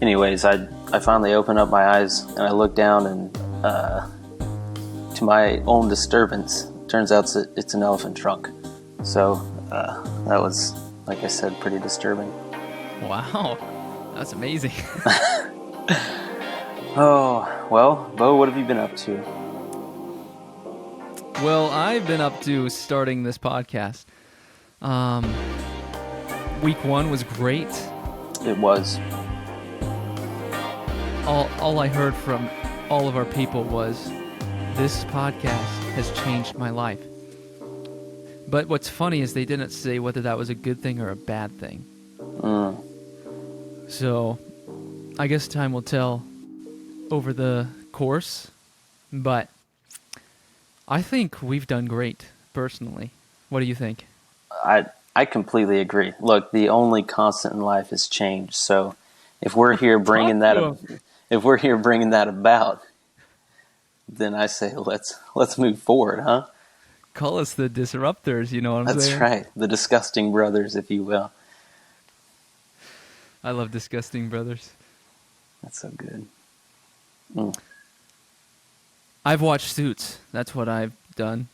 anyways, I finally opened up my eyes and I looked down and to my own disturbance, turns out it's an elephant trunk. So that was, like I said, pretty disturbing. Wow, that's amazing. Oh, well, Bo, what have you been up to? Well, I've been up to starting this podcast. Week 1 was great. It was. All I heard from all of our people was, this podcast has changed my life. But what's funny is they didn't say whether that was a good thing or a bad thing. So, I guess time will tell over the course. But I think we've done great, personally. What do you think? I completely agree. Look, the only constant in life is change. So, if we're here bringing that about, then I say let's move forward, huh? Call us the disruptors, you know what I'm saying? That's right, the disgusting brothers, if you will. I love disgusting brothers. That's so good. I've watched Suits. That's what I've done.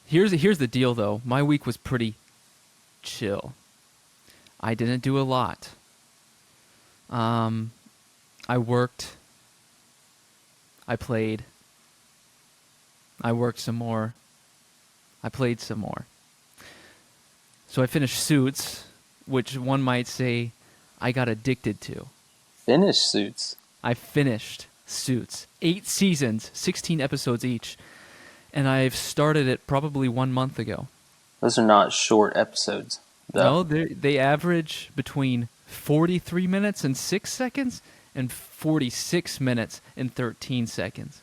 Here's the deal, though. My week was pretty chill. I didn't do a lot. I worked. I played. I worked some more. I played some more. So I finished Suits, which one might say I got addicted to. Finish Suits? I finished Suits. 8 seasons, 16 episodes each. And I've started it probably 1 month ago. Those are not short episodes, though. No, they average between 43 minutes and 6 seconds and 46 minutes and 13 seconds.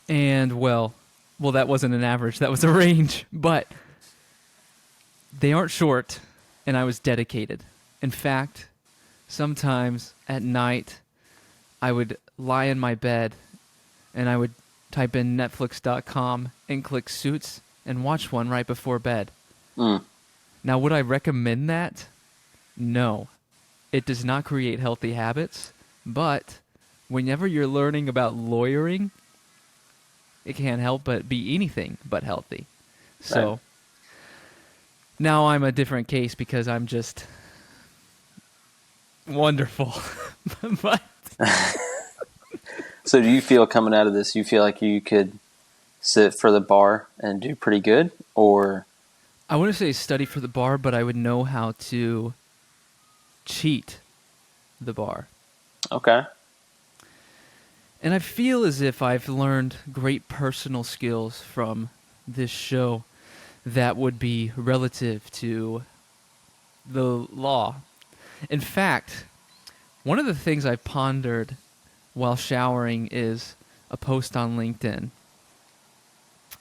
And, well, that wasn't an average. That was a range. But they aren't short, and I was dedicated. In fact, sometimes at night, I would lie in my bed, and I would type in Netflix.com and click Suits and watch one right before bed. Now, would I recommend that? No. It does not create healthy habits, but whenever you're learning about lawyering, it can't help but be anything but healthy. So, right. Now I'm a different case because I'm just wonderful. But So do you feel coming out of this, you feel like you could sit for the bar and do pretty good, or? I wouldn't say study for the bar, but I would know how to cheat the bar. Okay. And I feel as if I've learned great personal skills from this show that would be relative to the law. In fact, one of the things I pondered while showering is a post on LinkedIn.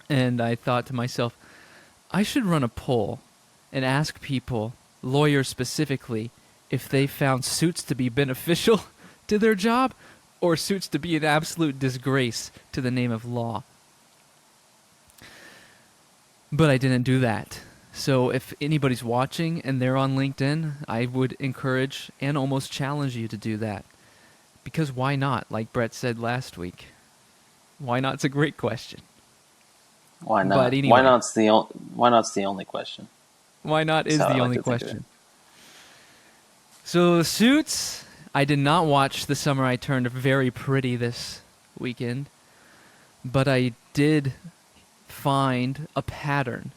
And I thought to myself, I should run a poll and ask people, lawyers specifically, if they found Suits to be beneficial to their job or Suits to be an absolute disgrace to the name of law. But I didn't do that. So if anybody's watching and they're on LinkedIn, I would encourage and almost challenge you to do that. Because why not? Like Brett said last week. Why not? It's a great question. Why not? But anyway, why not's the only question. Why not is That's how the I like only to think of question. So Suits, I did not watch The Summer I Turned Very Pretty this weekend, but I did find a pattern.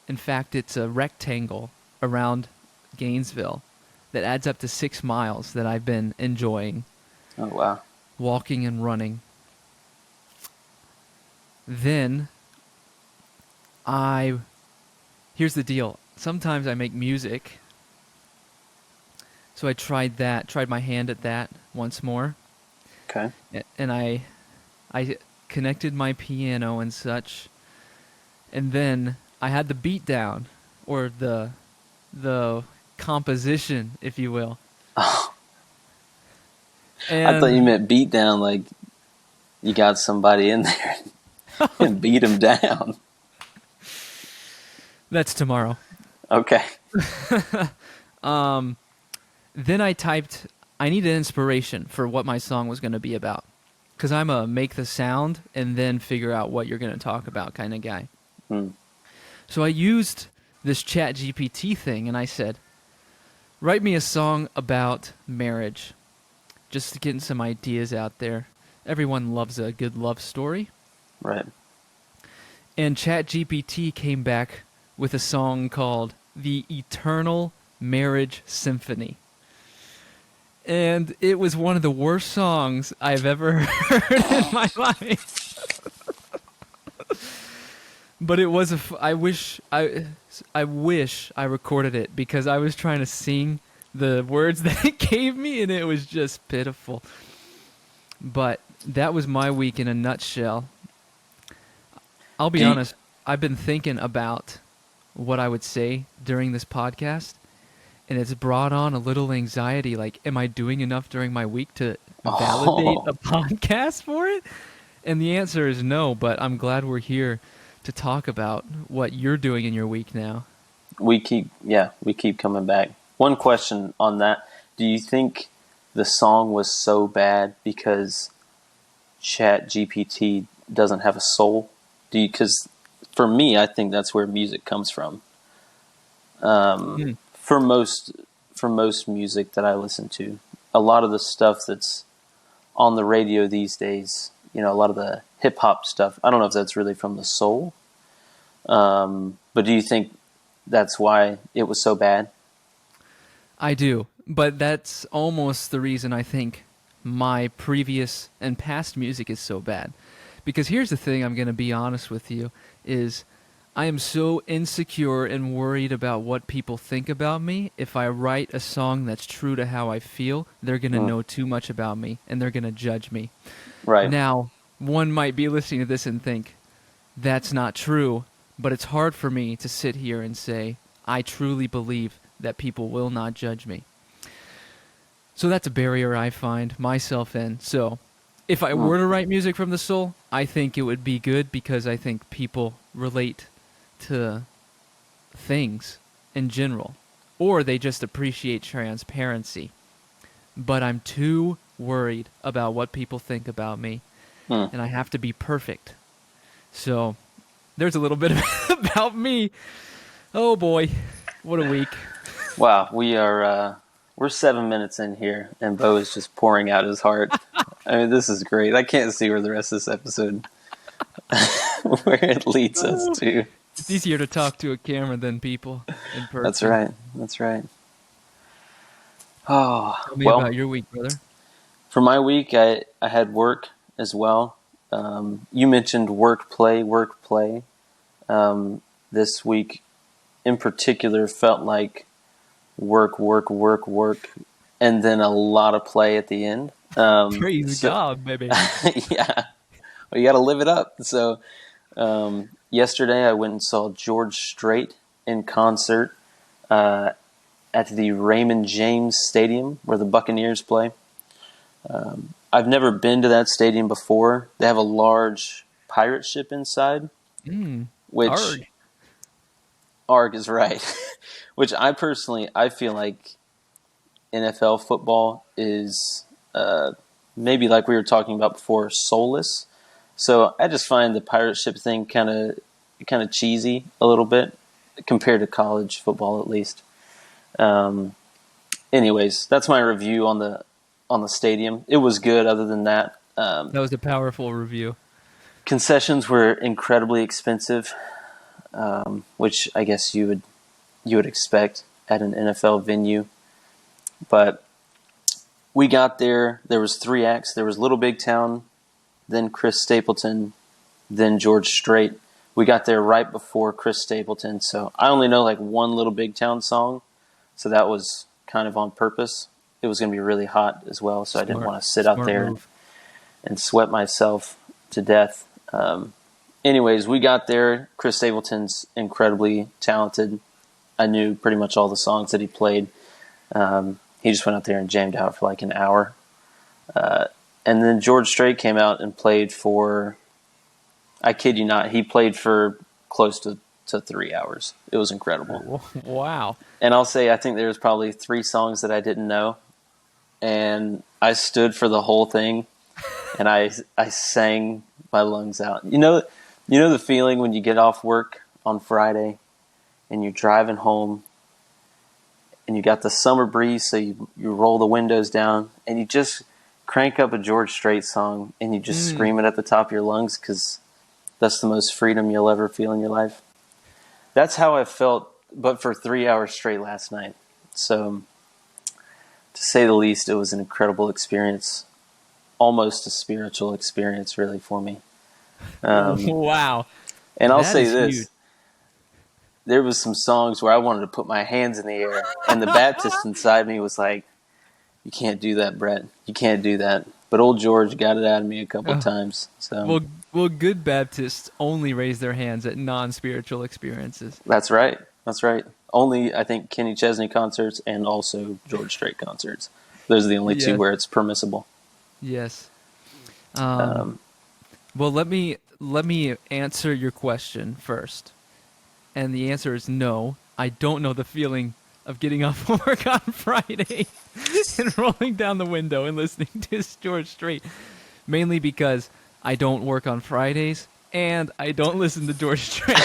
In fact, it's a rectangle around Gainesville that adds up to 6 miles that I've been enjoying. Oh, wow. Walking and running. Then, here's the deal. Sometimes I make music. So I tried my hand at that once more. Okay. And I connected my piano and such. And then I had the beat down, or the composition, if you will. Oh. And I thought you meant beat down, like you got somebody in there and beat them down. That's tomorrow. Okay. then I typed, I needed inspiration for what my song was going to be about. Because I'm a make the sound and then figure out what you're going to talk about kind of guy. So I used this Chat GPT thing and I said, write me a song about marriage. Just getting some ideas out there. Everyone loves a good love story. Right. And Chat GPT came back with a song called The Eternal Marriage Symphony. And it was one of the worst songs I've ever heard in my life. But it was I wish I recorded it because I was trying to sing the words that it gave me and it was just pitiful. But that was my week in a nutshell. I'll be honest, I've been thinking about what I would say during this podcast. And it's brought on a little anxiety, like, am I doing enough during my week to validate a podcast for it? And the answer is no, but I'm glad we're here to talk about what you're doing in your week now. We keep coming back. One question on that. Do you think the song was so bad because Chat GPT doesn't have a soul? Because for me, I think that's where music comes from. For most music that I listen to, a lot of the stuff that's on the radio these days, a lot of the hip hop stuff, I don't know if that's really from the soul. But do you think that's why it was so bad? I do, but that's almost the reason I think my previous and past music is so bad. Because here's the thing, I'm going to be honest with you, is I am so insecure and worried about what people think about me. If I write a song that's true to how I feel, they're going to know too much about me, and they're going to judge me. Right. Now, one might be listening to this and think, that's not true, but it's hard for me to sit here and say, I truly believe that people will not judge me. So that's a barrier I find myself in. So if I were to write music from the soul, I think it would be good because I think people relate to things in general, or they just appreciate transparency. But I'm too worried about what people think about me, and I have to be perfect. So there's a little bit about me. Oh boy, what a week. Wow, we're 7 minutes in here, and Bo is just pouring out his heart. I mean, this is great. I can't see where the rest of this episode, where it leads us to. It's easier to talk to a camera than people in person. That's right. Oh, Tell me about your week, brother. For my week, I had work as well. You mentioned work, play. This week in particular felt like work, and then a lot of play at the end. Praise God, baby. Yeah. Well, you got to live it up. So yesterday I went and saw George Strait in concert at the Raymond James Stadium where the Buccaneers play. I've never been to that stadium before. They have a large pirate ship inside, which Arg is right. Which I feel like NFL football is maybe like we were talking about before, soulless. So I just find the pirate ship thing kind of cheesy a little bit compared to college football, at least. Anyways, that's my review on the stadium. It was good. Other than that, that was a powerful review. Concessions were incredibly expensive, which I guess you would expect at an NFL venue. But we got there. There was 3 acts. There was Little Big Town, then Chris Stapleton, then George Strait. We got there right before Chris Stapleton, so I only know like one Little Big Town song, so that was kind of on purpose. It was going to be really hot as well, so I didn't want to sit out there and sweat myself to death. Anyways, we got there. Chris Stapleton's incredibly talented. I knew pretty much all the songs that he played. He just went out there and jammed out for like an hour. And then George Strait came out and played for, I kid you not, he played for close to to 3 hours. It was incredible. Wow. And I'll say I think there was probably 3 songs that I didn't know, and I stood for the whole thing, and I sang my lungs out. You know the feeling when you get off work on Friday and you're driving home and you got the summer breeze, so you roll the windows down and you just crank up a George Strait song and you just scream it at the top of your lungs because that's the most freedom you'll ever feel in your life. That's how I felt, but for 3 hours straight last night. So, to say the least, it was an incredible experience. Almost a spiritual experience, really, for me. Wow. And I'll That say is this. huge. There was some songs where I wanted to put my hands in the air, and the Baptist inside me was like, "You can't do that, Brett. You can't do that." But old George got it out of me a couple of times. So Well, good Baptists only raise their hands at non-spiritual experiences. That's right. That's right. Only, I think, Kenny Chesney concerts and also George Strait concerts. Those are the only two where it's permissible. Yes. Well, let me answer your question first. And the answer is no. I don't know the feeling of getting off work on Friday and rolling down the window and listening to George Strait. Mainly because I don't work on Fridays and I don't listen to George Strait.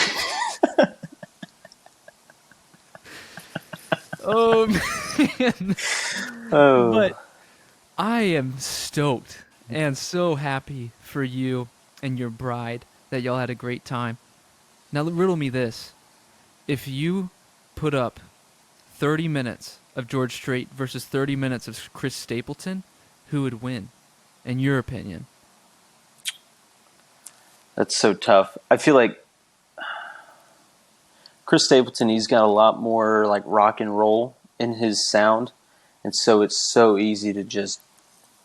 Oh, man. Oh. But I am stoked and so happy for you and your bride that y'all had a great time. Now, riddle me this. If you put up 30 minutes of George Strait versus 30 minutes of Chris Stapleton, who would win, in your opinion? That's so tough. I feel like Chris Stapleton, he's got a lot more like rock and roll in his sound. And so it's so easy to just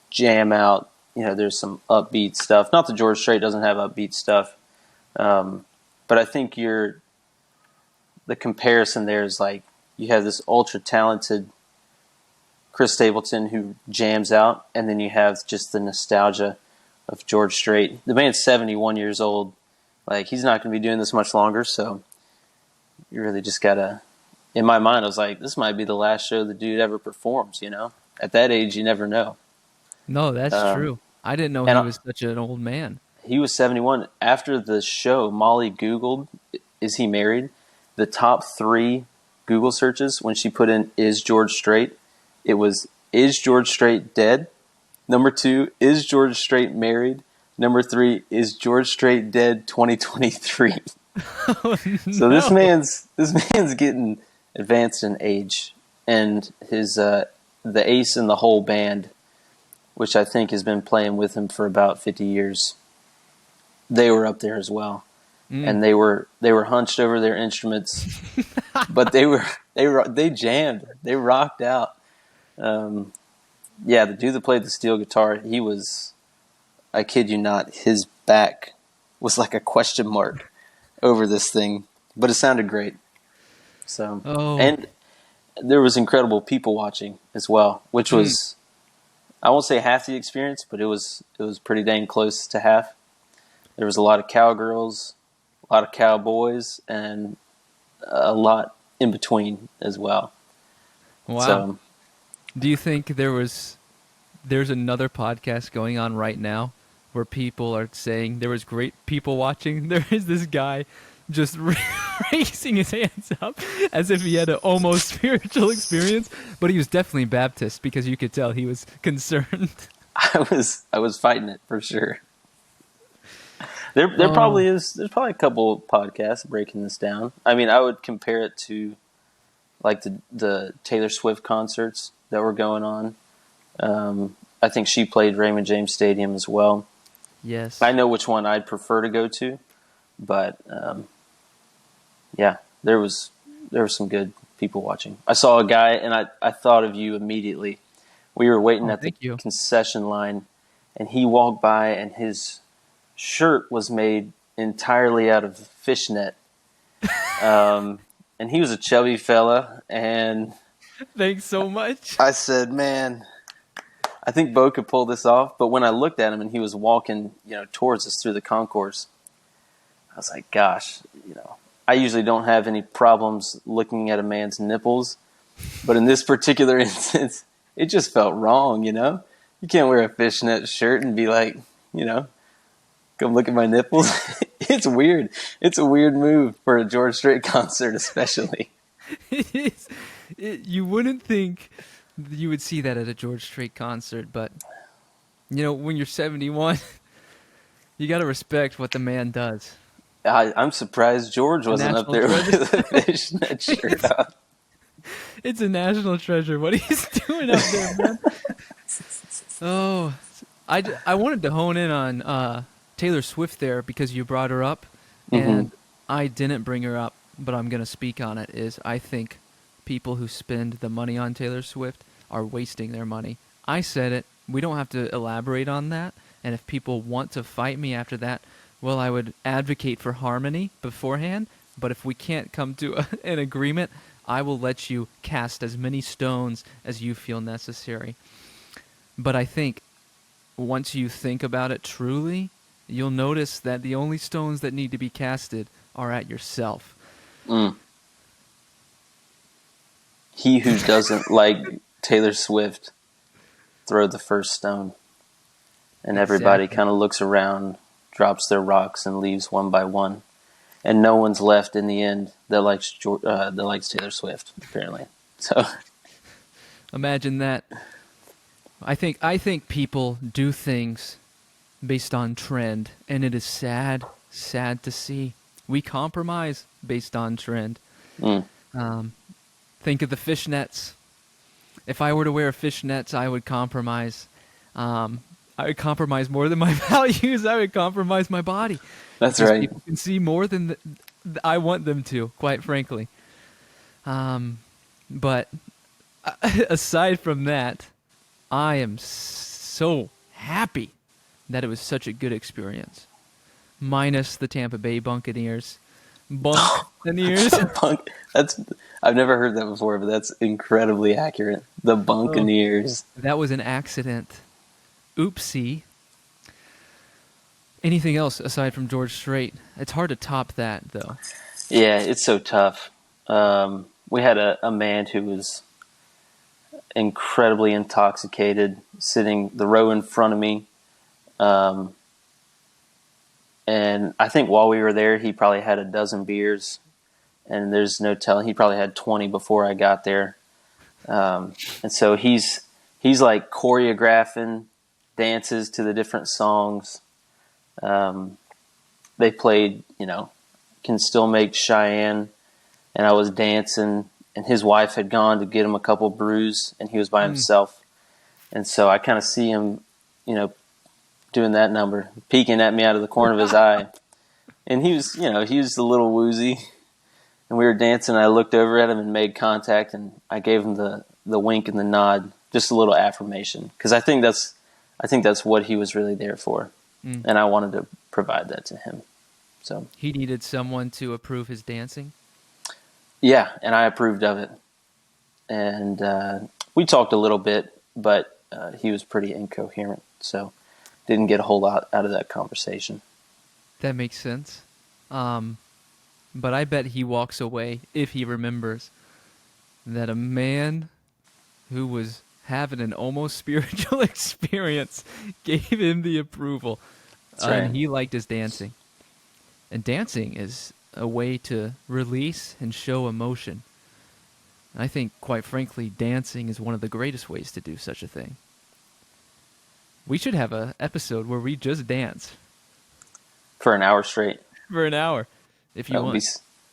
jam out. You know, there's some upbeat stuff. Not that George Strait doesn't have upbeat stuff. But I think the comparison there is like you have this ultra talented Chris Stapleton who jams out, and then you have just the nostalgia of George Strait. The man's 71 years old. Like, he's not going to be doing this much longer, so you really just got to... In my mind, I was like, this might be the last show the dude ever performs, you know? At that age, you never know. No, that's true. I didn't know he was such an old man. He was 71. After the show, Molly Googled, is he married? The top 3 Google searches, when she put in, is George Strait, it was, is George Strait dead? Number 2, is George Strait married? Number 3, is George Strait dead 2023? Oh, So no. this man's getting advanced in age, and his the ace in the whole band, which I think has been playing with him for about 50 years, they were up there as well. And they were hunched over their instruments, but they jammed, they rocked out. The dude that played the steel guitar, he was, I kid you not, his back was like a question mark over this thing, but it sounded great. So, and there was incredible people watching as well, which was, I won't say half the experience, but it was pretty dang close to half. There was a lot of cowgirls, a lot of cowboys, and a lot in between as well. Wow. So, do you think there's another podcast going on right now where people are saying there was great people watching? There is this guy just raising his hands up as if he had an almost spiritual experience, but he was definitely Baptist because you could tell he was concerned. I was fighting it for sure. There probably is. There's probably a couple podcasts breaking this down. I mean, I would compare it to like the Taylor Swift concerts that were going on. I think she played Raymond James Stadium as well. Yes. I know which one I'd prefer to go to, but there were some good people watching. I saw a guy, and I thought of you immediately. We were waiting at the concession line, and he walked by, and his shirt was made entirely out of fishnet. And he was a chubby fella, and thanks so much. I said, man, I think Bo could pull this off. But when I looked at him and he was walking, towards us through the concourse, I was like, gosh, I usually don't have any problems looking at a man's nipples, but in this particular instance, it just felt wrong, you know? You can't wear a fishnet shirt and be like, you know, come look at my nipples. It's weird. It's a weird move for a George Strait concert, especially. It is. You wouldn't think you would see that at a George Strait concert, but you know, when you're 71, you got to respect what the man does. I'm surprised George wasn't up national there treasure. with a fishnet shirt on. It's a national treasure. What he's doing up there, man. Oh, I wanted to hone in on Taylor Swift there because you brought her up, and I didn't bring her up, but I'm going to speak on it, is I think people who spend the money on Taylor Swift are wasting their money. I said it. We don't have to elaborate on that, and if people want to fight me after that, well, I would advocate for harmony beforehand, but if we can't come to an agreement, I will let you cast as many stones as you feel necessary. But I think once you think about it truly, you'll notice that the only stones that need to be casted are at yourself. He who doesn't like Taylor Swift, throw the first stone. And everybody Exactly. kind of looks around, drops their rocks, and leaves one by one. And no one's left in the end that likes Taylor Swift, apparently. So Imagine that. I think people do things based on trend, and it is sad to see. We compromise based on trend. Think of the fishnets. If I were to wear fishnets, I would compromise. I would compromise more than my values. I would compromise my body. that's Because right. people can see more than I want them to, quite frankly. But aside from that, I am so happy that it was such a good experience. Minus the Tampa Bay Buccaneers. Buccaneers. I've never heard that before, but that's incredibly accurate. The Buccaneers. That was an accident. Oopsie. Anything else aside from George Strait? It's hard to top that, though. Yeah, it's so tough. We had a man who was incredibly intoxicated sitting the row in front of me. And I think while we were there, he probably had a dozen beers. And there's no telling. He probably had 20 before I got there. And so he's like choreographing dances to the different songs. They played, Can Still Make Cheyenne, and I was dancing, and his wife had gone to get him a couple brews, and he was by himself. And so I kind of see him, doing that number, peeking at me out of the corner of his eye. And he was a little woozy, and we were dancing, and I looked over at him and made contact, and I gave him the wink and the nod, just a little affirmation, because I think that's what he was really there for. And I wanted to provide that to him. So He needed someone to approve his dancing? yeah, and I approved of it. And we talked a little bit, but he was pretty incoherent, so didn't get a whole lot out of that conversation. That makes sense. But I bet he walks away, if he remembers, that a man who was having an almost spiritual experience gave him the approval. That's right. And he liked his dancing. And dancing is a way to release and show emotion. And I think, quite frankly, dancing is one of the greatest ways to do such a thing. We should have an episode where we just dance For an hour straight. for an hour, if you want.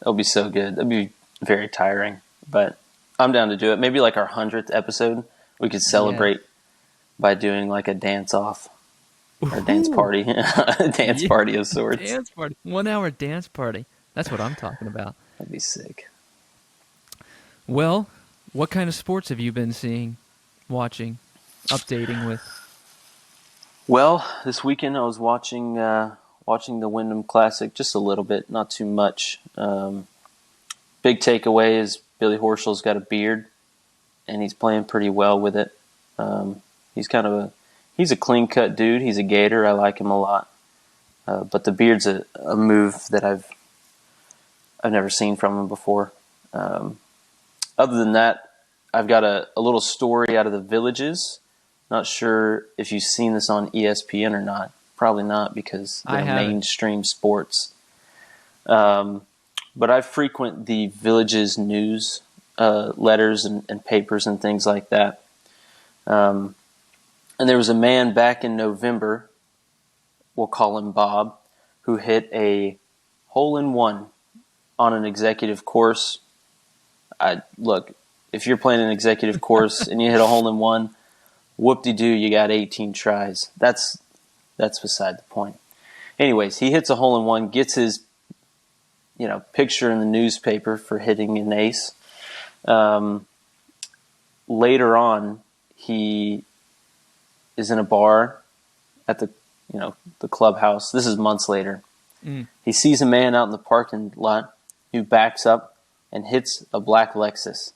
That'll be so good. That'd be very tiring, but I'm down to do it. Maybe like our 100th episode, we could celebrate by doing like a dance-off or dance party. A dance party of sorts. Dance party. 1 hour dance party. That's what I'm talking about. That'd be sick. Well, what kind of sports have you been seeing, watching, updating with? Well, this weekend I was watching the Wyndham Classic just a little bit, not too much. Big takeaway is Billy Horschel's got a beard, and he's playing pretty well with it. He's a clean cut dude. He's a Gator. I like him a lot. But the beard's a move that I've I've never seen from him before. Other than that, I've got a little story out of the Villages. Not sure if you've seen this on ESPN or not. Probably not, because they're mainstream sports. But I frequent the Villages news letters and papers and things like that. And there was a man back in November, we'll call him Bob, who hit a hole-in-one on an executive course. Look, if you're playing an executive course and you hit a hole-in-one, whoop-de-doo, you got 18 tries. That's beside the point. Anyways, he hits a hole-in-one, gets his picture in the newspaper for hitting an ace. Later on, he is in a bar at the clubhouse. This is months later. He sees a man out in the parking lot who backs up and hits a black Lexus.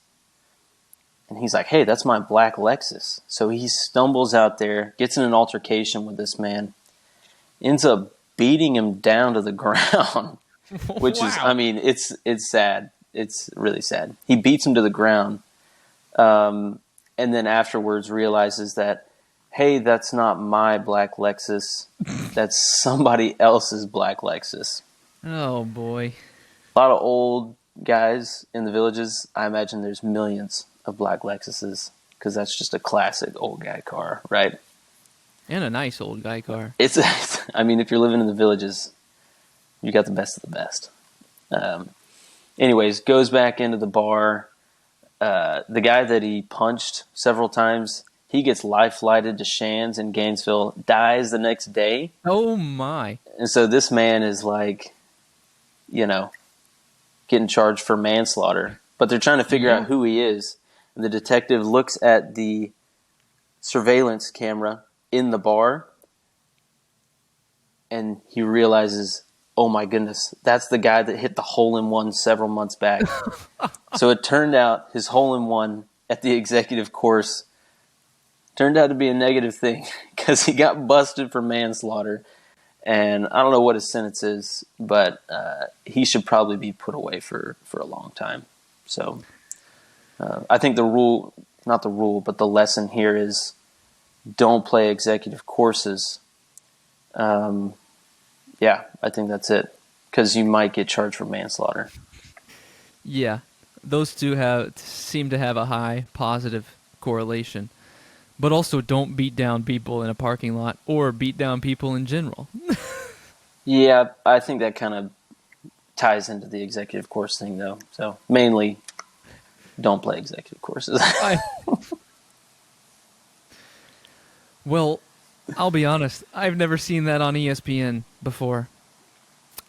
And he's like, hey, that's my black Lexus. So he stumbles out there, gets in an altercation with this man, ends up beating him down to the ground, which is, I mean, it's sad. It's really sad. He beats him to the ground, and then afterwards realizes that, hey, that's not my black Lexus. That's somebody else's black Lexus. Oh, boy. A lot of old guys in the Villages. I imagine there's millions of black Lexuses, because that's just a classic old guy car, right? And a nice old guy car. I mean, if you're living in the Villages, you got the best of the best. Anyways, goes back into the bar. The guy that he punched several times, he gets life-flighted to Shands in Gainesville, dies the next day. Oh, my. And so this man is like, getting charged for manslaughter. But they're trying to figure out who he is. And the detective looks at the surveillance camera in the bar, and he realizes, oh my goodness, that's the guy that hit the hole-in-one several months back. So it turned out his hole-in-one at the executive course turned out to be a negative thing, because he got busted for manslaughter. And I don't know what his sentence is, but he should probably be put away for a long time. So I think the lesson here is don't play executive courses. Yeah, I think that's it, because you might get charged for manslaughter. Yeah, those two seem to have a high positive correlation. But also don't beat down people in a parking lot or beat down people in general. Yeah, I think that kind of ties into the executive course thing, though. So mainly, don't play executive courses. Well, I'll be honest. I've never seen that on ESPN before.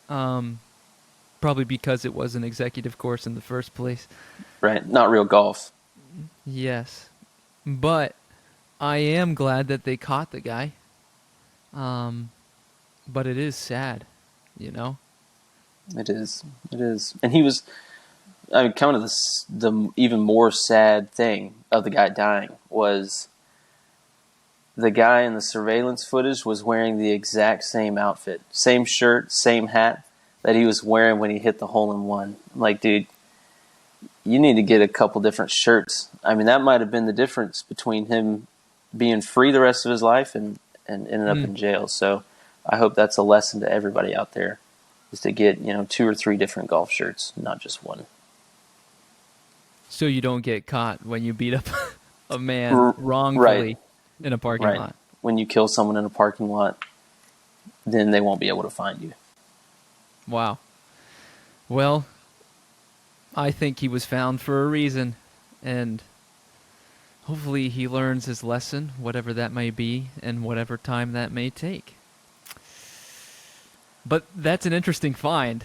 Probably because it was an executive course in the first place. Right, not real golf. Yes. But I am glad that they caught the guy. But it is sad, It is. And he was, kind of the even more sad thing of the guy dying was the guy in the surveillance footage was wearing the exact same outfit, same shirt, same hat that he was wearing when he hit the hole-in-one. I'm like, dude, you need to get a couple different shirts. I mean, that might have been the difference between him being free the rest of his life and ended up in jail. So I hope that's a lesson to everybody out there, is to get 2 or 3 different golf shirts, not just one. So you don't get caught when you beat up a man wrongfully in a parking lot. When you kill someone in a parking lot, then they won't be able to find you. Wow. Well, I think he was found for a reason, and hopefully he learns his lesson, whatever that may be, and whatever time that may take. But that's an interesting find.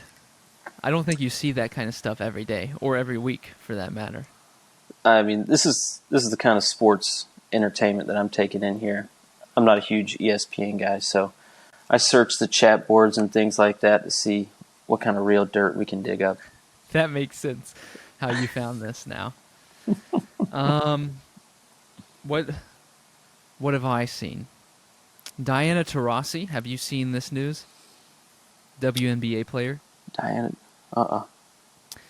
I don't think you see that kind of stuff every day, or every week, for that matter. I mean, this is the kind of sports entertainment that I'm taking in here. I'm not a huge ESPN guy, so I search the chat boards and things like that to see what kind of real dirt we can dig up. That makes sense, how you found this now. What have I seen? Diana Taurasi, have you seen this news? WNBA player. Diana,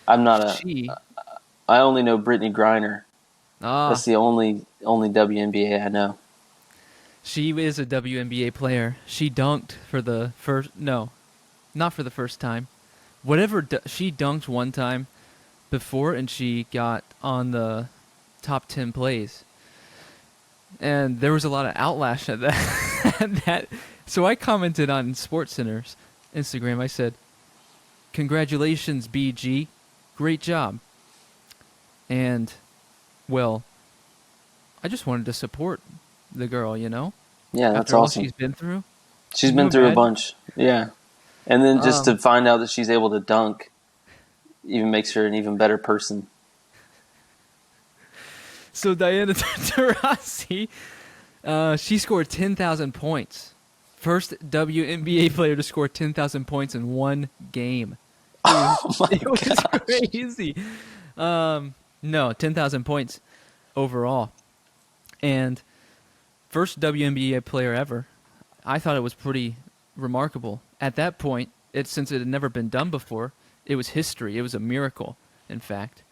I'm not a. She, I only know Brittany Griner. ah, That's the only WNBA I know. she is a WNBA player. She dunked for the first, no, not for the first time. She dunked one time before, and she got on the top 10 plays. And there was a lot of outlash at that. at that. So I commented on SportsCenter's Instagram. I said, "Congratulations, BG. Great job." And, well, I just wanted to support the girl, you know? Yeah, that's After all awesome. she's been through. She's Can you been through a imagine? bunch. Yeah. And then just to Um, find out that she's able to dunk even makes her an even better person. so Diana Taurasi, she scored 10,000 points. First WNBA player to score 10,000 points in one game. Oh my It was gosh. crazy. No, 10,000 points overall. And first WNBA player ever. I thought it was pretty remarkable. At that point, since it had never been done before, it was history. It was a miracle, in fact.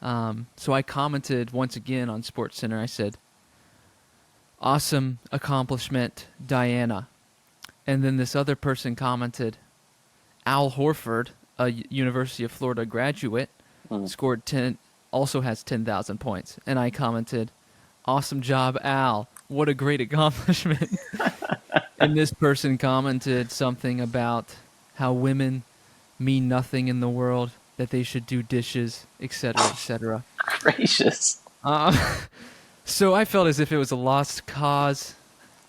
So I commented once again on SportsCenter. I said, "Awesome accomplishment, Diana." And then this other person commented, Al Horford, a University of Florida graduate, Mm. scored 10, also has 10,000 points. And I commented, "Awesome job, Al. What a great accomplishment." And this person commented something about how women mean nothing in the world, that they should do dishes, etc., etc. Gracious. So I felt as if it was a lost cause.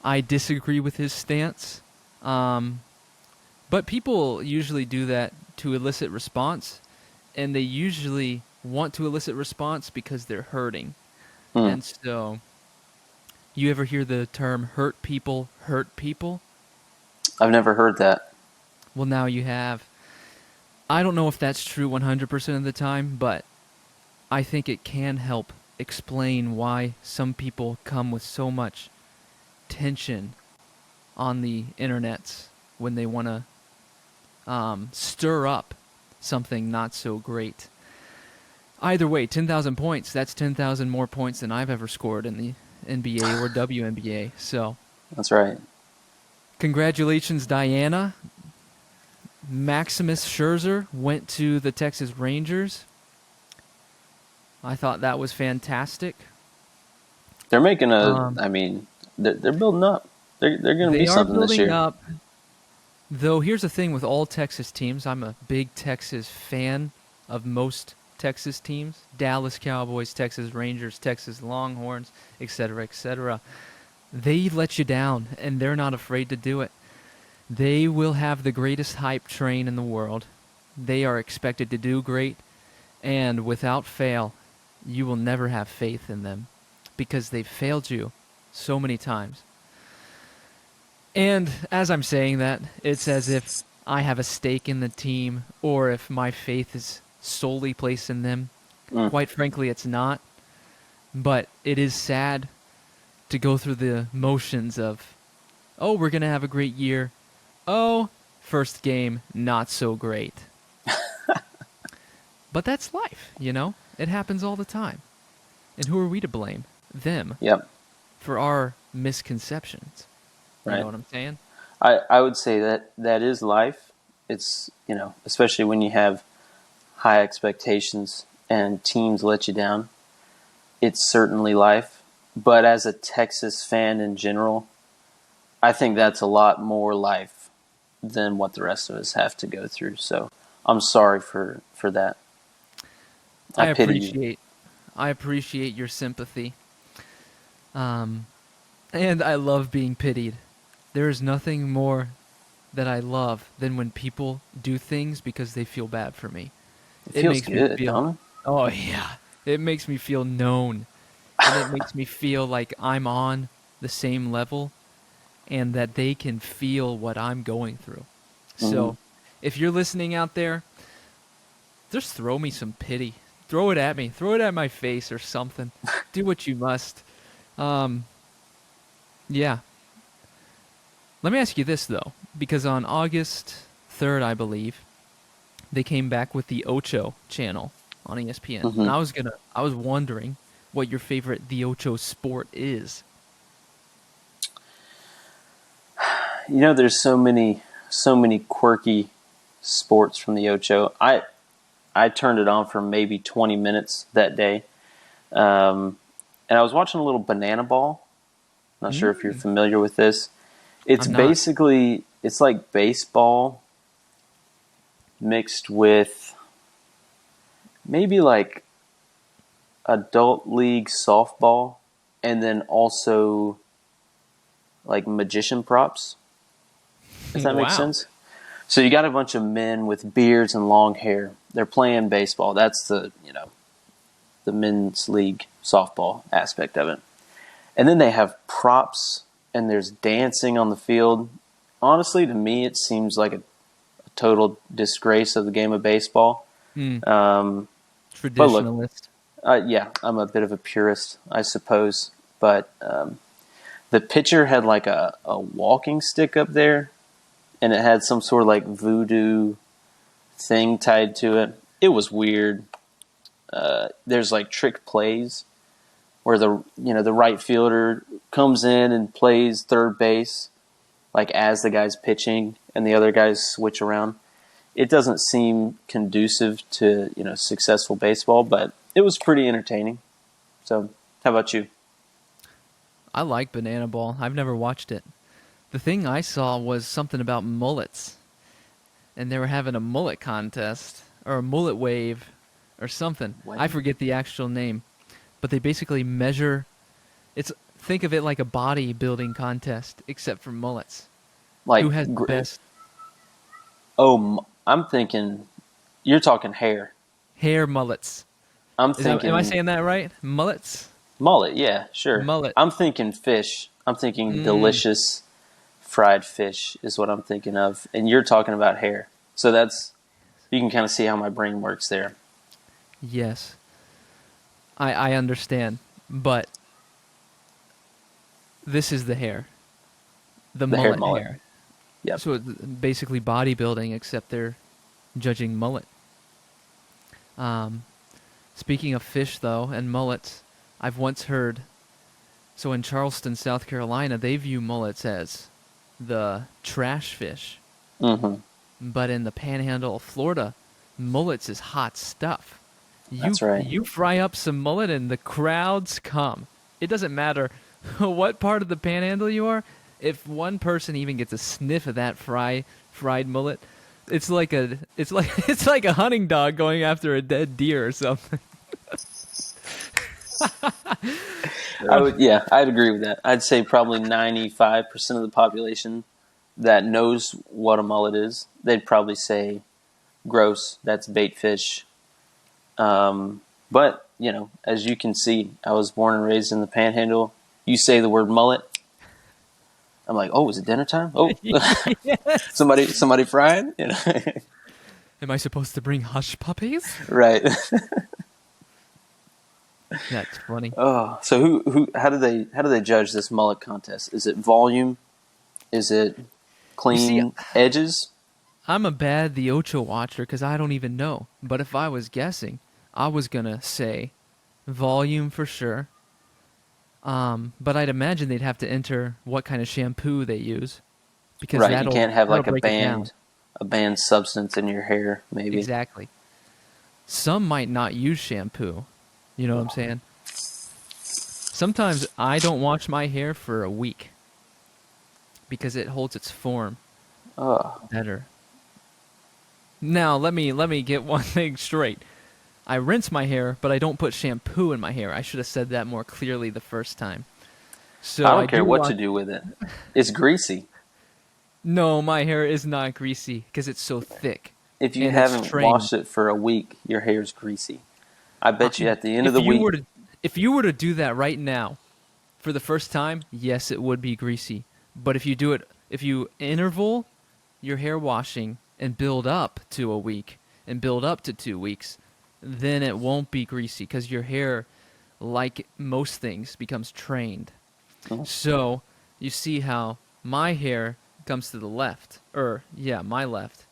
I disagree with his stance. But people usually do that to elicit response, and they usually want to elicit response because they're hurting. Mm. And so, you ever hear the term hurt people hurt people? I've never heard that. Well, now you have. I don't know if that's true 100% of the time, but I think it can help explain why some people come with so much tension on the internets when they want to stir up something not so great. Either way, 10,000 points, that's 10,000 more points than I've ever scored in the NBA or WNBA. So, That's right. congratulations, Diana. Maximus Scherzer went to the Texas Rangers. I thought that was fantastic. They're making a. Um, I mean, they're building up. They're going to be they are something this building year. up. Though here's the thing with all Texas teams, I'm a big Texas fan of most Texas teams. Dallas Cowboys, Texas Rangers, Texas Longhorns, etc., etc. They let you down, and they're not afraid to do it. They will have the greatest hype train in the world. They are expected to do great, and without fail, you will never have faith in them because they've failed you so many times. And as I'm saying that, it's as if I have a stake in the team or if my faith is solely placed in them. Mm. Quite frankly, it's not. But it is sad to go through the motions of, oh, we're going to have a great year. Oh, first game, not so great. But that's life, you know? It happens all the time. And who are we to blame? Them. Yep. For our misconceptions. You Right. know what I'm saying? I would say that is life. It's, especially when you have high expectations and teams let you down. It's certainly life. But as a Texas fan in general, I think that's a lot more life than what the rest of us have to go through. So I'm sorry for that. I pity you. I appreciate your sympathy. And I love being pitied. There is nothing more that I love than when people do things because they feel bad for me. It It feels makes me good, feel, don't it? oh yeah, it makes me feel known. And it makes me feel like I'm on the same level and that they can feel what I'm going through. Mm-hmm. So, if you're listening out there, just throw me some pity. Throw it at me. Throw it at my face or something. Do what you must. Yeah. Let me ask you this, though, because on August 3rd, I believe, they came back with the Ocho channel on ESPN, and Hmm. I was wondering what your favorite the Ocho sport is. There's so many quirky sports from the Ocho. I turned it on for maybe 20 minutes that day, and I was watching a little banana ball. Not sure if you're Mm, familiar with this. It's I'm not. basically it's like baseball mixed with maybe like adult league softball, and then also like magician props, if that makes Wow. sense. So you got a bunch of men with beards and long hair. They're playing baseball. That's the men's league softball aspect of it. And then they have props and there's dancing on the field. Honestly, to me, it seems like a total disgrace of the game of baseball. Mm, Um, but look, traditionalist. yeah, I'm a bit of a purist, I suppose. But the pitcher had like a walking stick up there, and it had some sort of like voodoo thing tied to it. It was weird. There's like trick plays where the right fielder comes in and plays third base like as the guy's pitching and the other guys switch around. It doesn't seem conducive to successful baseball, but it was pretty entertaining. So, how about you? I like Banana Ball. I've never watched it. The thing I saw was something about mullets, and they were having a mullet contest or a mullet wave or something. I Wait. forget the actual name, but they basically measure. It's think of it like a bodybuilding contest, except for mullets. Who Like, has the best I'm thinking you're talking hair. hair mullets? I'm Am I thinking saying that right? Mullets, mullet. Yeah, sure. mullet. I'm thinking fish. I'm thinking Mm, delicious fried fish is what I'm thinking of, and you're talking about hair. So that's you can kind of see how my brain works there. yes, I understand, but this is the hair, the The hair mullet mullet. hair. Yep. So it's basically bodybuilding, except they're judging mullet. Um, Speaking of fish, though, and mullets, I've once heard. So in Charleston, South Carolina, they view mullets as the trash fish, Mm-hmm. but in the Panhandle of Florida, mullets is hot stuff. That's right. You fry up some mullet, and the crowds come. It doesn't matter what part of the Panhandle you are. If one person even gets a sniff of that fried mullet, it's like a hunting dog going after a dead deer or something. Yeah, I'd agree with that. I'd say probably 95% of the population that knows what a mullet is, they'd probably say gross. That's bait fish. But as you can see, I was born and raised in the Panhandle. You say the word mullet, I'm like, oh, is it dinner time? Oh, Yes. somebody frying? Am I supposed to bring hush puppies? Right. That's funny. Oh, so who? How do they judge this mullet contest? Is it volume? Is it You see, clean edges? I'm a bad the Ocho watcher because I don't even know. But if I was guessing, I was gonna say volume for sure. But I'd imagine they'd have to enter what kind of shampoo they use because Right. You can't have that'll like a break it down. banned substance in your hair, maybe. Exactly. Some might not use shampoo. You know what I'm saying? Sometimes I don't wash my hair for a week because it holds its form Oh, better. Now let me get one thing straight. I rinse my hair, but I don't put shampoo in my hair. I should have said that more clearly the first time. I So I don't care do what wash. you do with it. It's greasy. No, my hair is not greasy because it's so thick If you and it's haven't trained. washed it for a week, your hair's greasy. I Uh, bet you at the end of if the you week, were to if you were to do that right now for the first time, yes, it would be greasy. But if you interval your hair washing and build up to a week and build up to 2 weeks, then it won't be greasy because your hair, like most things, becomes trained. mm, So you see how my hair comes to the left, or yeah, my left.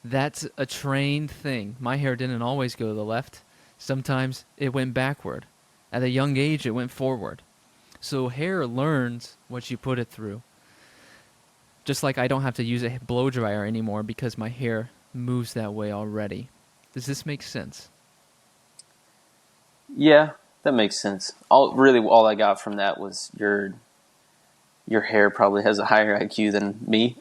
That's a trained thing. My hair didn't always go to the left. Sometimes it went backward. At a young age, it went forward. So hair learns what you put it through. Just like I don't have to use a blow dryer anymore because my hair moves that way already. Does this make sense? Yeah, that makes sense. All I got from that was your hair probably has a higher IQ than me.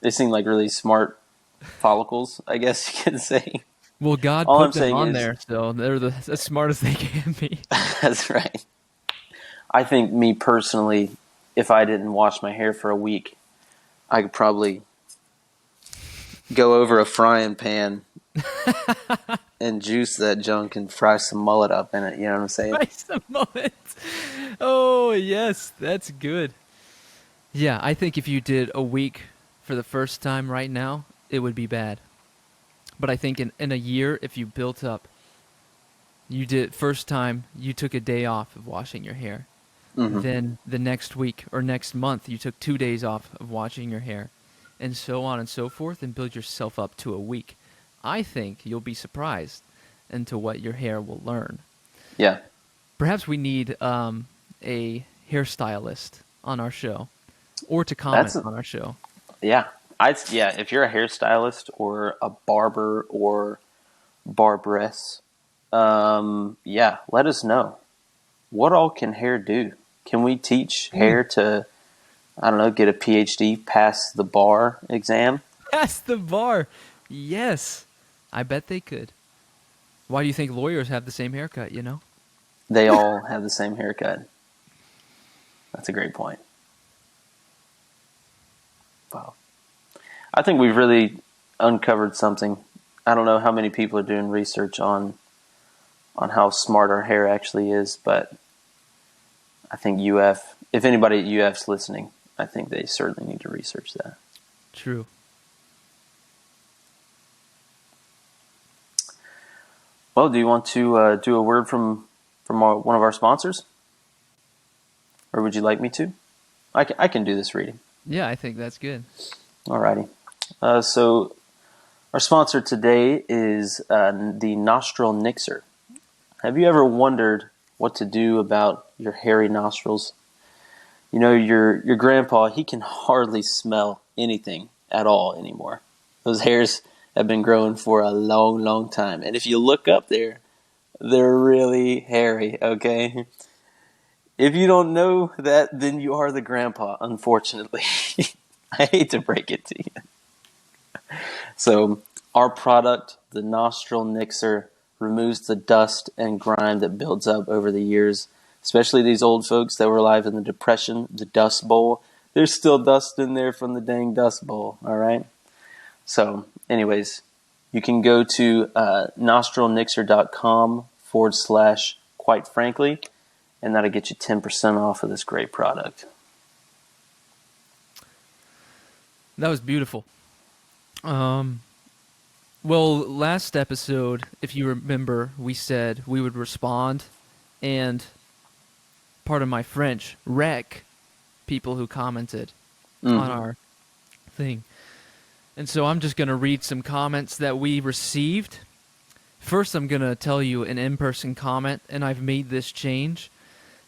They seem like really smart follicles, I guess you could say. Well, God All I'm put them saying on is, there, so they're as smart as they can be. that's right. I think me personally, if I didn't wash my hair for a week, I could probably go over a frying pan and juice that junk and fry some mullet up in it. You know what I'm saying? Christ a moment. Oh, yes, that's good. Yeah, I think if you did a week for the first time right now, it would be bad. But I think in a year, if you built up, you did first time, you took a day off of washing your hair. Mm-hmm. Then the next week or next month, you took 2 days off of washing your hair. And so on and so forth, and build yourself up to a week. I think you'll be surprised into what your hair will learn. Yeah. Perhaps we need a hairstylist on our show, or to comment on our show. Yeah. If you're a hairstylist or a barber or barberess, let us know. What all can hair do? Can we teach hair to, I don't know, get a PhD, pass the bar exam? Pass the bar. Yes. I bet they could. Why do you think lawyers have the same haircut, you know? They all have the same haircut. That's a great point. Wow. I think we've really uncovered something. I don't know how many people are doing research on how smart our hair actually is, but I think if anybody at UF's listening, I think they certainly need to research that. True. Well, do you want to do a word from one of our sponsors? Or would you like me to? I can do this reading. Yeah, I think that's good. Alrighty. So our sponsor today is the Nostril Nixer. Have you ever wondered what to do about your hairy nostrils? You know, your grandpa, he can hardly smell anything at all anymore. Those hairs have been growing for a long, long time. And if you look up there, they're really hairy, okay? If you don't know that, then you are the grandpa, unfortunately. I hate to break it to you. So our product, the Nostril Nixer, removes the dust and grime that builds up over the years, especially these old folks that were alive in the Depression, the Dust Bowl. There's still dust in there from the dang Dust Bowl, all right? So anyways, you can go to nostrilnixer.com/QUITEFRANKLY, and that'll get you 10% off of this great product. That was beautiful. Well, last episode, if you remember, we said we would respond and, pardon my French, wreck people who commented on our thing. And so I'm just going to read some comments that we received. First, I'm going to tell you an in-person comment, and I've made this change.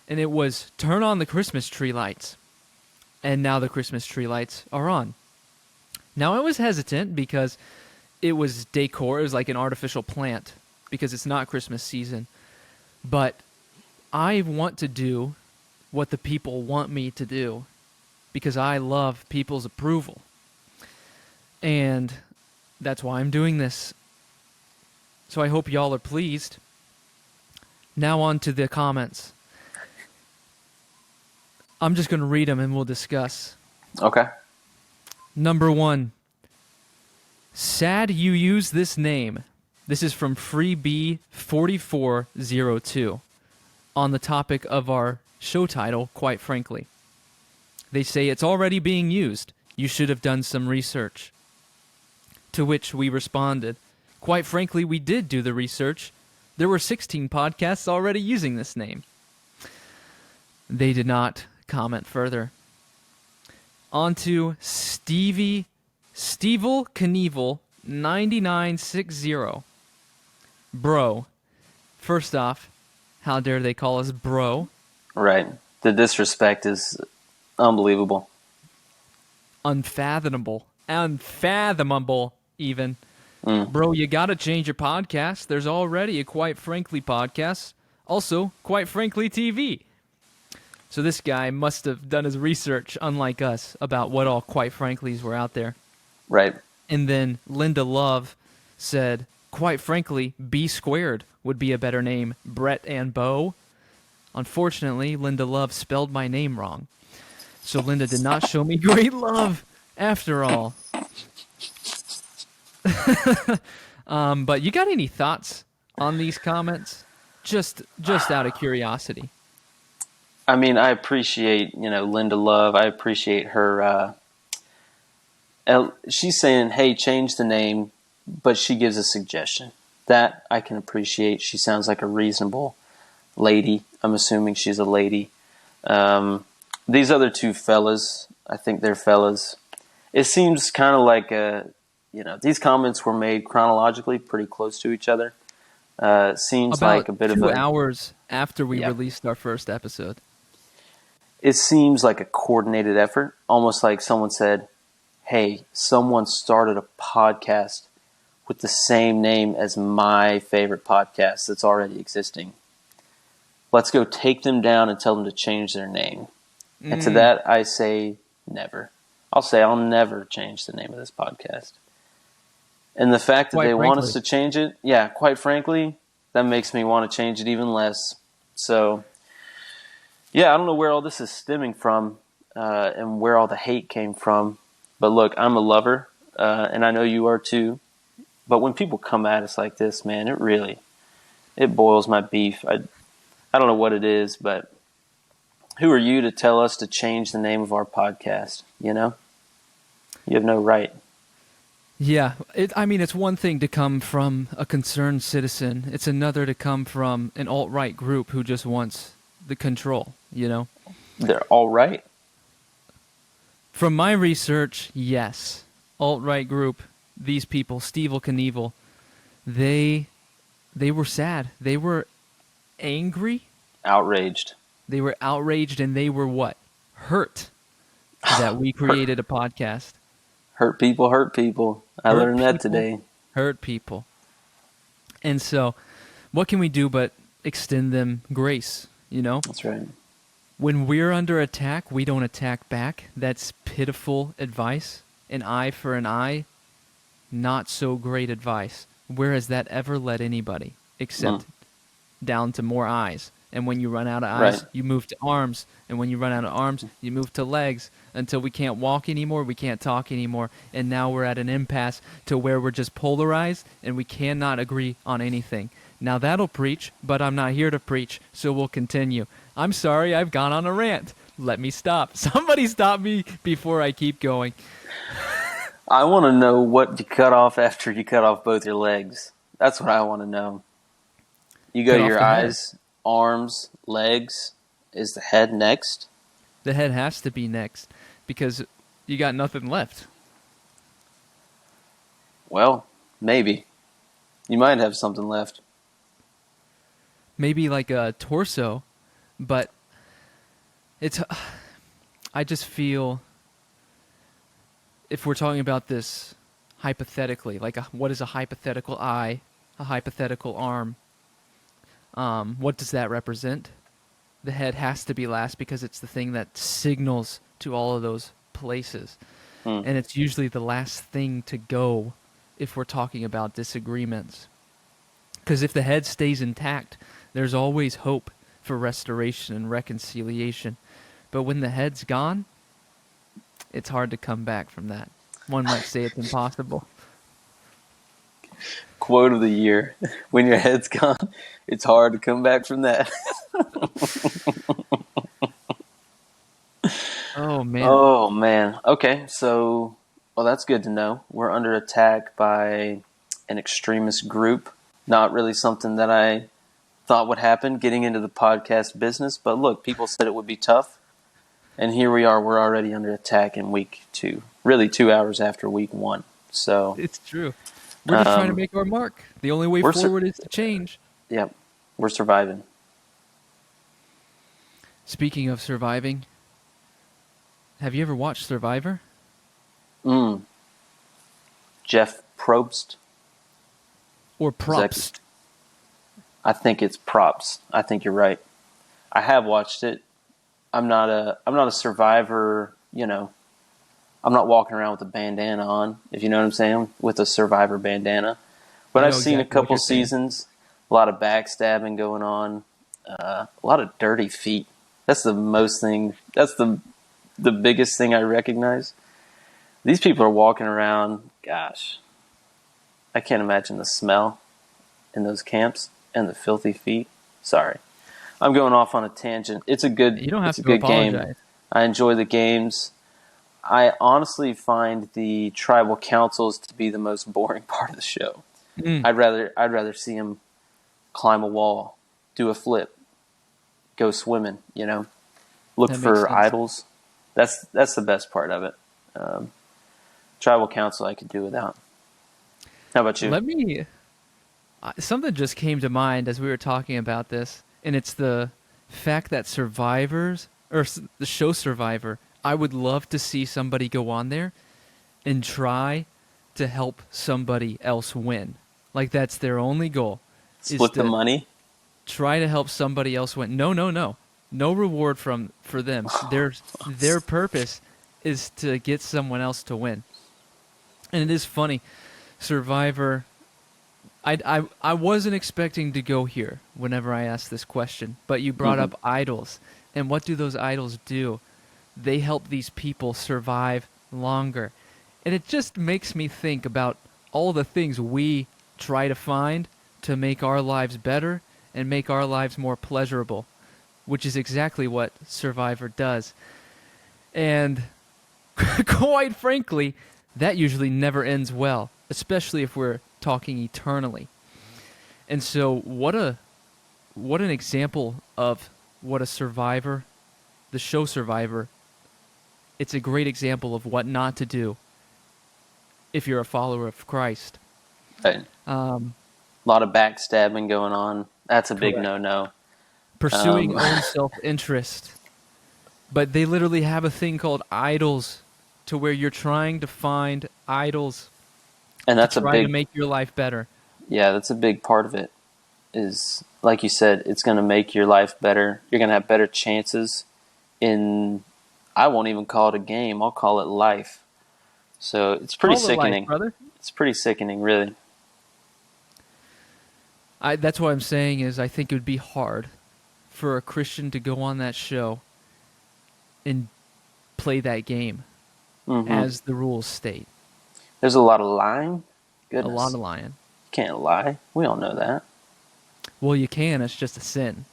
And it was, turn on the Christmas tree lights. And now the Christmas tree lights are on. Now, I was hesitant because it was decor. It was like an artificial plant because it's not Christmas season. But I want to do what the people want me to do because I love people's approval. And that's why I'm doing this. So I hope y'all are pleased. Now on to the comments. I'm just going to read them and we'll discuss. Okay. Number 1. Sad you use this name. This is from FreeB4402 on the topic of our show title, Quite Frankly. They say it's already being used. You should have done some research. To which we responded, quite frankly, we did do the research. There were 16 podcasts already using this name. They did not comment further. On to Stevie Stevel Knievel 9960. Bro. First off, how dare they call us bro? Right. The disrespect is unbelievable. Unfathomable. Unfathomable, even. Mm. Bro, you gotta change your podcast. There's already a Quite Frankly podcast. Also, Quite Frankly TV. So this guy must have done his research, unlike us, about what all Quite Franklys were out there. Right. And then Linda Love said, quite frankly, B squared would be a better name. Brett and Bo. Unfortunately, Linda Love spelled my name wrong. So Linda did not show me great love after all. But you got any thoughts on these comments? Just out of curiosity. I mean, I appreciate, Linda Love. I appreciate her. She's saying, hey, change the name, but she gives a suggestion. That I can appreciate. She sounds like a reasonable lady. I'm assuming she's a lady. These other two fellas, I think they're fellas. It seems kind of like, these comments were made chronologically pretty close to each other. Seems About like a bit of 2 hours after we released our first episode. It seems like a coordinated effort, almost like someone said, hey, someone started a podcast with the same name as my favorite podcast that's already existing. Let's go take them down and tell them to change their name. And to that, I say never. I'll never change the name of this podcast. And the fact that they want us to change it, quite frankly, that makes me want to change it even less. So, I don't know where all this is stemming from and where all the hate came from. But look, I'm a lover, and I know you are too. But when people come at us like this, man, it boils my beef. I don't know what it is, but who are you to tell us to change the name of our podcast? You have no right. Yeah, it's one thing to come from a concerned citizen. It's another to come from an alt-right group who just wants the control, They're all right. From my research, yes. Alt-right group, these people, Stevel Knievel, they were sad. They were angry. Outraged. They were outraged, and they were what? Hurt that we created a podcast. Hurt people hurt people. I learned that today. Hurt people. And so, what can we do but extend them grace, That's right. When we're under attack, we don't attack back. That's pitiful advice. An eye for an eye, not so great advice. Where has that ever led anybody except down to more eyes? And when you run out of eyes, you move to arms. And when you run out of arms, you move to legs until we can't walk anymore, we can't talk anymore. And now we're at an impasse to where we're just polarized and we cannot agree on anything. Now that'll preach, but I'm not here to preach, so we'll continue. I'm sorry, I've gone on a rant. Let me stop. Somebody stop me before I keep going. I want to know what you cut off after you cut off both your legs. That's what I want to know. You go your eyes, arms, legs. Is the head next? The head has to be next because you got nothing left. Well, maybe. You might have something left. Maybe like a torso, but I just feel if we're talking about this hypothetically, like what is a hypothetical eye, a hypothetical arm, what does that represent? The head has to be last because it's the thing that signals to all of those places. And it's usually the last thing to go if we're talking about disagreements. Because if the head stays intact, there's always hope for restoration and reconciliation. But when the head's gone, it's hard to come back from that. One might say it's impossible. Quote of the year. When your head's gone, it's hard to come back from that. Oh, man. Okay, so, well, that's good to know. We're under attack by an extremist group. Not really something that I thought would happen getting into the podcast business. But look, people said it would be tough. And here we are. We're already under attack in week 2. really 2 hours after week 1. So It's true. We're just trying to um, make our mark. The only way we're sur- forward is to change. yeah, we're surviving. Speaking of surviving, have you ever watched Survivor? Jeff Probst. Or Is that- Probst? I think it's Props. I think you're right. I have watched it. I'm not a Survivor. I'm not walking around with a bandana on, if you know what I'm saying, with a Survivor bandana. But I I've know seen a exactly what couple you're saying. seasons, a lot of backstabbing going on, a lot of dirty feet. That's the most thing. That's the biggest thing I recognize. These people are walking around. Gosh, I can't imagine the smell in those camps and the filthy feet. Sorry, I'm going off on a tangent. It's a good. You don't have It's a to good game. apologize. I enjoy the games. I honestly find the tribal councils to be the most boring part of the show. I'd rather see them climb a wall, do a flip, go swimming. Look That makes for sense. idols. That's the best part of it. Tribal council I could do without. How about you? Something just came to mind as we were talking about this, and it's the fact that the show Survivor, I would love to see somebody go on there and try to help somebody else win. Like that's their only goal. is Split the to money. Try to help somebody else win. No. No reward for them. Their purpose is to get someone else to win. And it is funny. Survivor, I wasn't expecting to go here whenever I asked this question, but you brought up idols. And what do those idols do? They help these people survive longer. And it just makes me think about all the things we try to find to make our lives better and make our lives more pleasurable, which is exactly what Survivor does. And quite frankly, that usually never ends well, especially if we're talking eternally. And so what an example of what a Survivor, the show Survivor, it's a great example of what not to do if you're a follower of Christ. Right. A lot of backstabbing going on. That's a big Correct. no-no. Pursuing own self-interest. But they literally have a thing called idols, to where you're trying to find idols And that's to a try to big, make your life better. yeah, that's a big part of it. Is like you said, it's going to make your life better. You're going to have better chances in. I won't even call it a game. I'll call it life. So it's pretty Call it life, sickening. brother. It's pretty sickening, really. That's what I'm saying is I think it would be hard for a Christian to go on that show and play that game as the rules state. There's a lot of lying. Goodness. A lot of lying. You can't lie. We all know that. Well, you can. It's just a sin.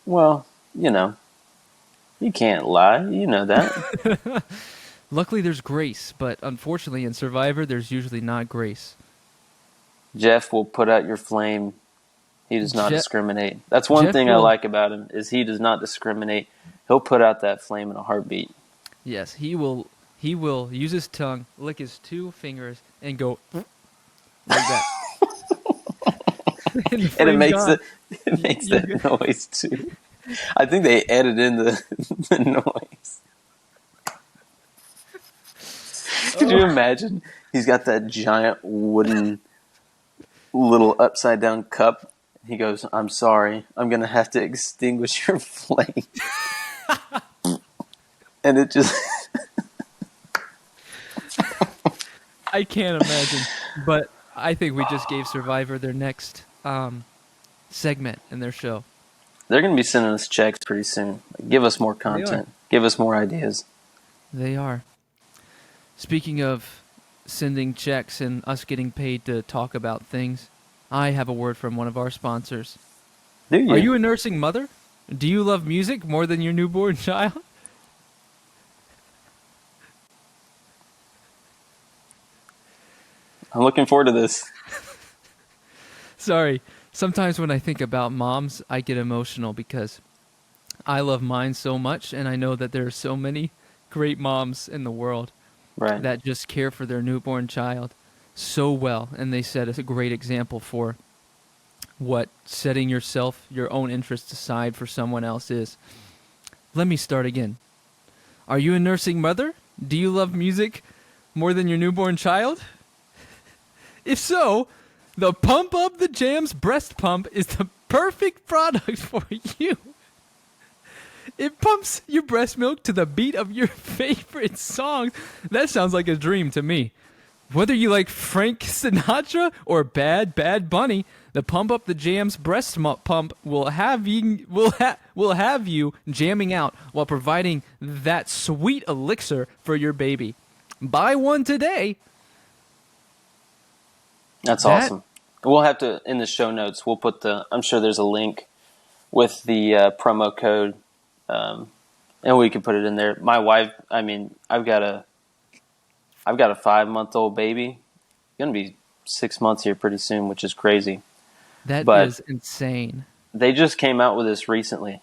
Well, you can't lie. You know that. Luckily, there's grace, but unfortunately, in Survivor, there's usually not grace. Jeff will put out your flame. He does not discriminate. That's one Jeff thing I will- like about him is he does not discriminate. He'll put out that flame in a heartbeat. Yes, he will. He will use his tongue, lick his 2 fingers, and go like that. And it makes that noise too. I think they added in the noise. Could you imagine? He's got that giant wooden little upside down cup. He goes, "I'm sorry. I'm going to have to extinguish your flame." And it just... I can't imagine. But I think we just gave Survivor their next segment in their show. They're going to be sending us checks pretty soon. Give us more content. Give us more ideas. They are. Speaking of sending checks and us getting paid to talk about things, I have a word from one of our sponsors. Do you? Are you a nursing mother? Do you love music more than your newborn child? I'm looking forward to this. Sorry. Sometimes when I think about moms, I get emotional because I love mine so much, and I know that there are so many great moms in the world. Right. that just care for their newborn child so well, and they set a great example for what setting your own interests aside for someone else is. Let me start again. Are you a nursing mother? Do you love music more than your newborn child? If so, the Pump Up the Jams breast pump is the perfect product for you. It pumps your breast milk to the beat of your favorite songs. That sounds like a dream to me. Whether you like Frank Sinatra or Bad Bad Bunny, the Pump Up the Jams breast pump will have you jamming out while providing that sweet elixir for your baby. Buy one today. That's awesome. We'll have to, in the show notes, we'll put I'm sure there's a link with the promo code, and we can put it in there. My wife, I've got a 5-month-old baby. Going to be 6 months here pretty soon, which is crazy. That is insane. They just came out with this recently.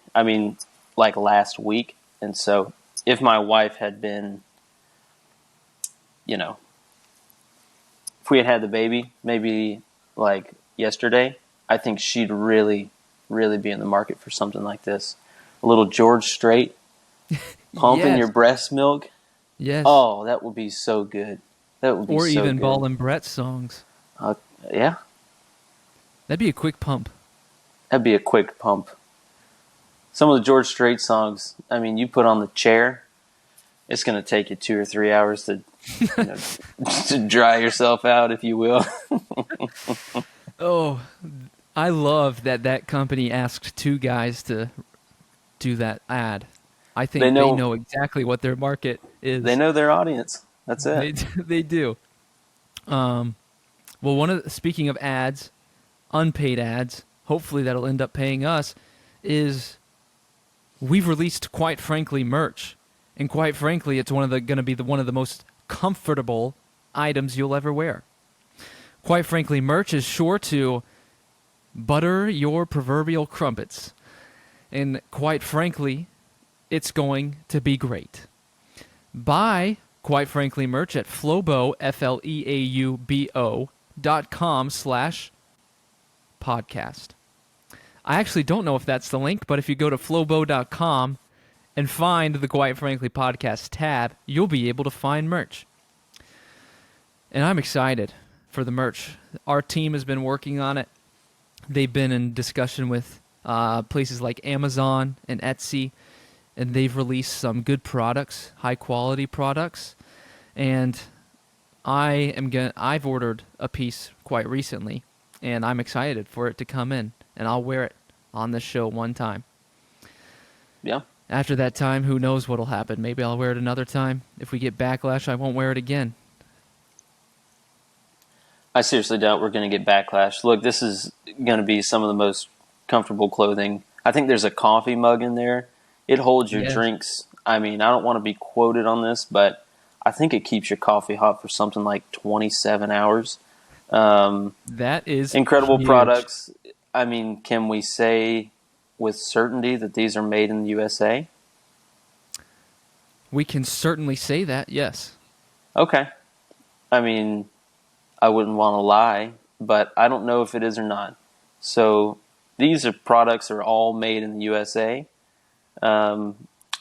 Like last week. And so if my wife had been, if we had the baby maybe like yesterday, I think she'd really, really be in the market for something like this. A little George Strait, pumping Yes. your breast milk. Yes. Oh, that would be so good. That would be or so even good. Ball and Brett songs. Yeah. That'd be a quick pump. That'd be a quick pump. Some of the George Strait songs, you put on the chair, it's going to take you 2 or 3 hours to to dry yourself out, if you will. Oh, I love that company asked 2 guys to do that ad. I think they know exactly what their market is. They know their audience. That's it. They do. Well, speaking of ads, unpaid ads, hopefully that'll end up paying us, is we've released Quite Frankly merch. And quite frankly, it's going to be one of the most comfortable items you'll ever wear. Quite Frankly merch is sure to butter your proverbial crumpets. And quite frankly, it's going to be great. Buy Quite Frankly merch at Flobo, FLEAUBO.com/podcast. I actually don't know if that's the link, but if you go to flobo.com and find the Quite Frankly podcast tab, you'll be able to find merch. And I'm excited for the merch. Our team has been working on it. They've been in discussion with places like Amazon and Etsy, and they've released some good products, high quality products. And I've ordered a piece quite recently, and I'm excited for it to come in, and I'll wear it on this show one time. Yeah. After that time, who knows what'll happen? Maybe I'll wear it another time. If we get backlash, I won't wear it again. I seriously doubt we're going to get backlash. Look, this is going to be some of the most comfortable clothing. I think there's a coffee mug in there. It holds your drinks. I don't want to be quoted on this, but I think it keeps your coffee hot for something like 27 hours. That is incredible huge. Products. Can we say with certainty that these are made in the USA? We can certainly say that, yes. Okay. I wouldn't want to lie, but I don't know if it is or not. So these products are all made in the USA. And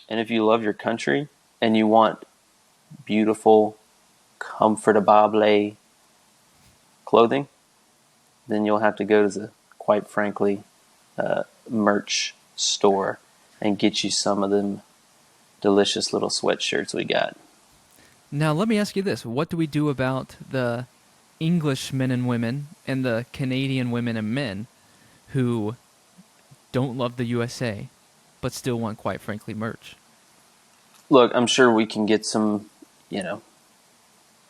if you love your country and you want beautiful, comfortable clothing, then you'll have to go to the Quite Frankly merch store and get you some of them delicious little sweatshirts we got. Now, let me ask you this. What do we do about the English men and women and the Canadian women and men who don't love the USA but still want Quite Frankly merch? Look, I'm sure we can get some,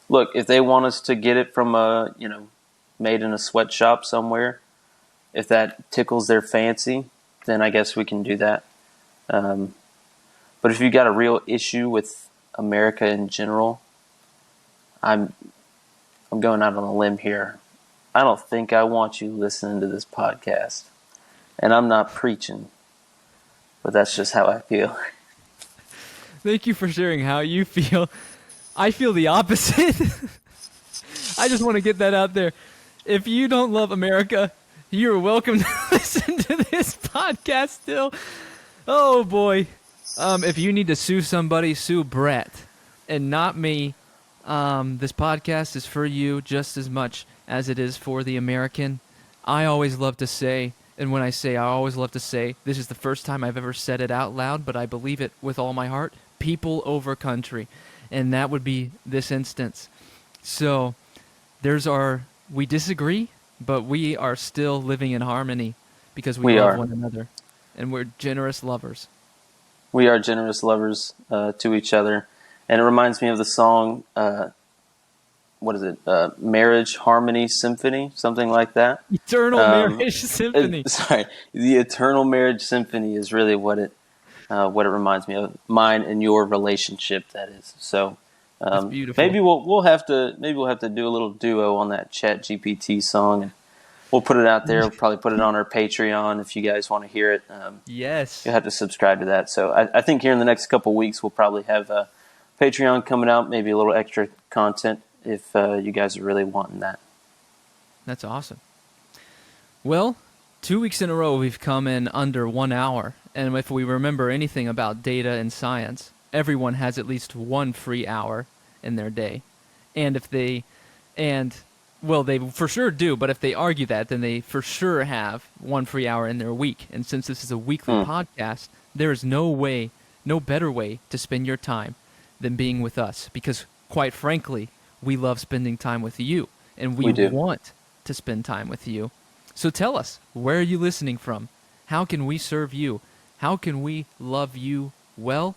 Look, if they want us to get it from made in a sweatshop somewhere, if that tickles their fancy, then I guess we can do that. But if you got a real issue with America in general, I'm going out on a limb here. I don't think I want you listening to this podcast. And I'm not preaching, but that's just how I feel. Thank you for sharing how you feel. I feel the opposite. I just want to get that out there. If you don't love America, you're welcome to listen to this podcast still. Oh, boy. If you need to sue somebody, sue Brett and not me. This podcast is for you just as much as it is for the American. I always love to say, and when I say I always love to say, this is the first time I've ever said it out loud, but I believe it with all my heart, people over country. And that would be this instance. So we disagree, but we are still living in harmony because we love one another. And we're generous lovers. We are generous lovers to each other. And it reminds me of the song, what is it? Marriage Harmony Symphony, something like that. Eternal Marriage Symphony. The Eternal Marriage Symphony is really what it reminds me of. Mine and your relationship, that is. So That's beautiful. maybe we'll have to do a little duo on that ChatGPT song, and we'll put it out there. We'll probably put it on our Patreon if you guys want to hear it. Yes. You'll have to subscribe to that. So I think here in the next couple of weeks we'll probably have Patreon coming out, maybe a little extra content if you guys are really wanting that. That's awesome. Well, 2 weeks in a row we've come in under 1 hour. And if we remember anything about data and science, everyone has at least one free hour in their day. And they for sure do, but if they argue that, then they for sure have one free hour in their week. And since this is a weekly podcast, there is no better way to spend your time than being with us. Because quite frankly, we love spending time with you, and we want to spend time with you. So tell us, where are you listening from? How can we serve you? How can we love you well?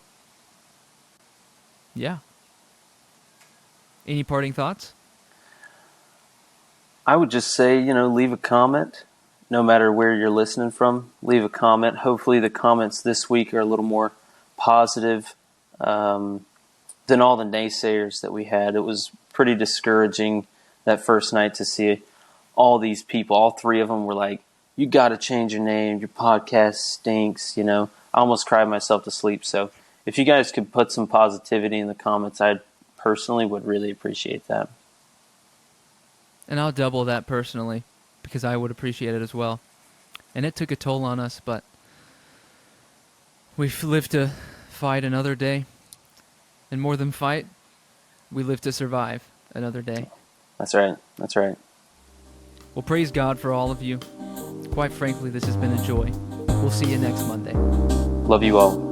Yeah. Any parting thoughts? I would just say, leave a comment. No matter where you're listening from, leave a comment. Hopefully the comments this week are a little more positive than all the naysayers that we had. It was pretty discouraging that first night to see all these people. All three of them were like, you got to change your name. Your podcast stinks. I almost cried myself to sleep. So if you guys could put some positivity in the comments, I personally would really appreciate that. And I'll double that personally, because I would appreciate it as well. And it took a toll on us, but we've lived to fight another day. And more than fight, we live to survive another day. That's right. That's right. Well, praise God for all of you. Quite frankly, this has been a joy. We'll see you next Monday. Love you all.